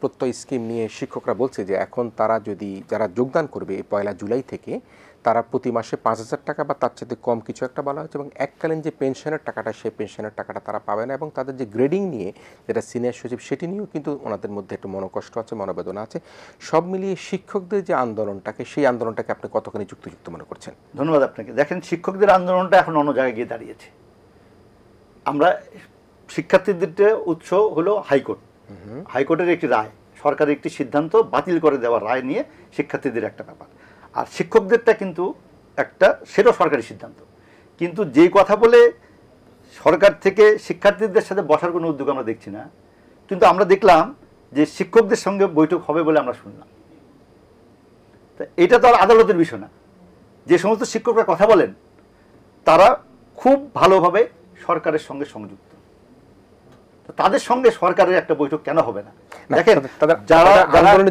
প্রত্যয় স্কিম নিয়ে শিক্ষকরা বলছে যে এখন তারা যদি যারা যোগদান করবে এই 1 জুলাই থেকে তারা প্রতি মাসে 5,000 টাকা বা তার চেয়ে কম কিছু একটা বলা হয়েছে এবং এককালীন যে পেনশনের টাকাটা সেই পেনশনের টাকাটা তারা পাবে না এবং তাদের যে গ্রেডিং নিয়ে যেটা সিনিয়র সচিব সেটি নিয়েও কিন্তু ওনাদের মধ্যে একটু মনোকষ্ট আছে, মনোবেদনা আছে। সব মিলিয়ে শিক্ষকদের যে আন্দোলনটাকে সেই আন্দোলনটাকে আপনি কতখানি যুক্তিযুক্ত মনে করছেন? ধন্যবাদ আপনাকে। দেখেন, শিক্ষকদের আন্দোলনটা এখন অন্য জায়গায় গিয়ে দাঁড়িয়েছে। আমরা শিক্ষার্থীদের উৎস হলো হাইকোর্ট, হাইকোর্টের একটি রায়, সরকারের একটি সিদ্ধান্ত বাতিল করে দেওয়ার রায় নিয়ে শিক্ষার্থীদের একটা ব্যাপার, আর শিক্ষকদেরটা কিন্তু একটা সেটা সরকারি সিদ্ধান্ত। কিন্তু যেই কথা বলে সরকার থেকে শিক্ষার্থীদের সাথে বসার কোনো উদ্যোগ আমরা দেখছি না, কিন্তু আমরা দেখলাম যে শিক্ষকদের সঙ্গে বৈঠক হবে বলে আমরা শুনলাম। তা এটা তো আর আদালতের বিষয় না। যে সমস্ত শিক্ষকরা কথা বলেন তারা খুব ভালোভাবে সরকারের সঙ্গে সংযুক্ত, তাদের সঙ্গে সরকারের একটা বৈঠক কেন হবে না? দেখেন, যারা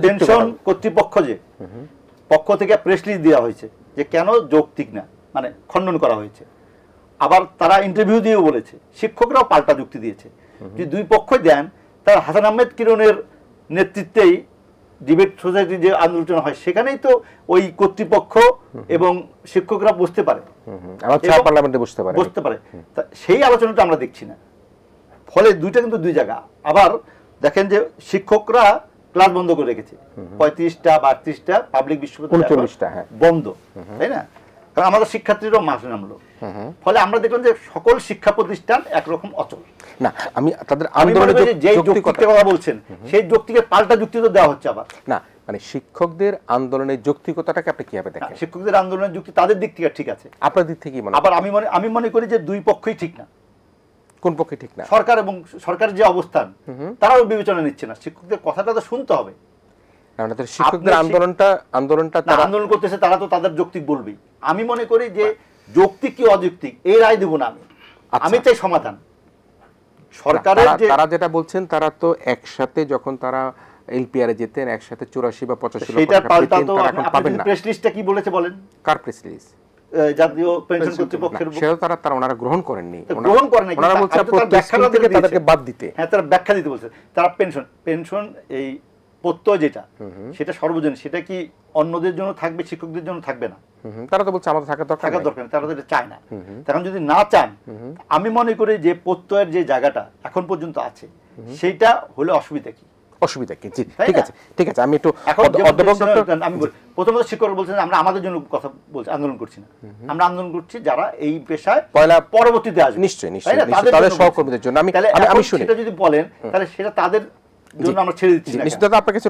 পেনশন কর্তৃপক্ষ যে পক্ষ থেকে প্রেস রিলিজ দেওয়া হয়েছে যে কেন যৌক্তিক না, মানে খণ্ডন করা হয়েছে। আবার তারা ইন্টারভিউ দিয়েও বলেছে, শিক্ষকরাও পাল্টা যুক্তি দিয়েছে। যে দুই পক্ষই দেন, তার হাসান আহমেদ কিরণের নেতৃত্বেই ডিবেট সোসাইটি যে আলোচনা হয় সেখানেই তো ওই কর্তৃপক্ষ এবং শিক্ষকরা বসতে পারে, বসতে পারে। সেই আলোচনাটা আমরা দেখছি না। ফলে দুইটা কিন্তু দুই জায়গা। আবার দেখেন যে শিক্ষকরা ক্লাস বন্ধ করে রেখেছে, 35টা 32টা পাবলিক বিশ্ববিদ্যালয় বন্ধ, তাই না? কারণ আমাদের শিক্ষার্থীরাও মাঠে নামলো। ফলে আমরা দেখলাম যে সকল শিক্ষা প্রতিষ্ঠান একরকম অচল। না, আমি তাদের যে যৌক্তিকতার কথা বলছেন সেই যৌক্তিকের পাল্টা যুক্তি তো দেওয়া হচ্ছে আবার। না, মানে শিক্ষকদের আন্দোলনের যৌক্তিকতাটাকে আপনি কিভাবে দেখেন? শিক্ষকদের আন্দোলনের যুক্তি তাদের দিক থেকে ঠিক আছে, আপনার দিক থেকে মনে? আবার আমি মনে করি যে দুই পক্ষই ঠিক না। কোন পক্ষে ঠিক না? সরকার এবং সরকারের যে অবস্থান তারাও বিবেচনা নিচ্ছে না। শিক্ষকদের কথাটা তো শুনতে হবে। শিক্ষকদের আন্দোলনটা তারা আন্দোলন করতেছে, তারা তো তাদের যৌক্তিক বলবেই। আমি মনে করি যে যৌক্তিক কি অযৌক্তিক এই রায় দেব না আমি চাই সমাধান। সরকারের তারা যেটা বলছেন, তারা তো একসাথে যখন তারা এলপিআর এ যেতেন একসাথে 84 বা 85 লক্ষ টাকা পেতেন, তারা এখন পাবেন না। প্রেস লিস্টটা কি বলেছে বলেন? কার প্রেস রিলিজ? জাতীয় পেনশন কর্তৃপক্ষের। সেটা তারা ওনারা গ্রহণ করেননি। গ্রহণ করেন না, ওনারা বলছে প্রত্যেক থেকে তাদেরকে বাদ দিতে। হ্যাঁ, তারা ব্যাখ্যা দিতে বলছে। তারা পেনশন এই প্রত্যয় যেটা সেটা সর্বজনীন, সেটা কি অন্যদের জন্য থাকবে, শিক্ষকদের জন্য থাকবে না? তারা তো বলছে আমাদের থাকা দরকার, তারা তো এটা চায় না। এখন যদি না চান, আমি মনে করি যে প্রত্যয়ের যে জায়গাটা এখন পর্যন্ত আছে সেইটা হলে অসুবিধা কি? অসুবিধা কি? জি, ঠিক আছে। আমি একটু আমি প্রথমত শিক্ষকরা বলছেন আমরা আমাদের জন্য কথা বলছি, আন্দোলন করছি না। আমরা আন্দোলন করছি যারা এই পেশায় পরবর্তীতে আসবে, নিশ্চয়ই তাদের সহকর্মীদের জন্য। আমি শুনি, সেটা যদি বলেন তাহলে সেটা তাদের জন্য আমরা ছেড়ে দিচ্ছি। নিশ্চিত আপনার কাছে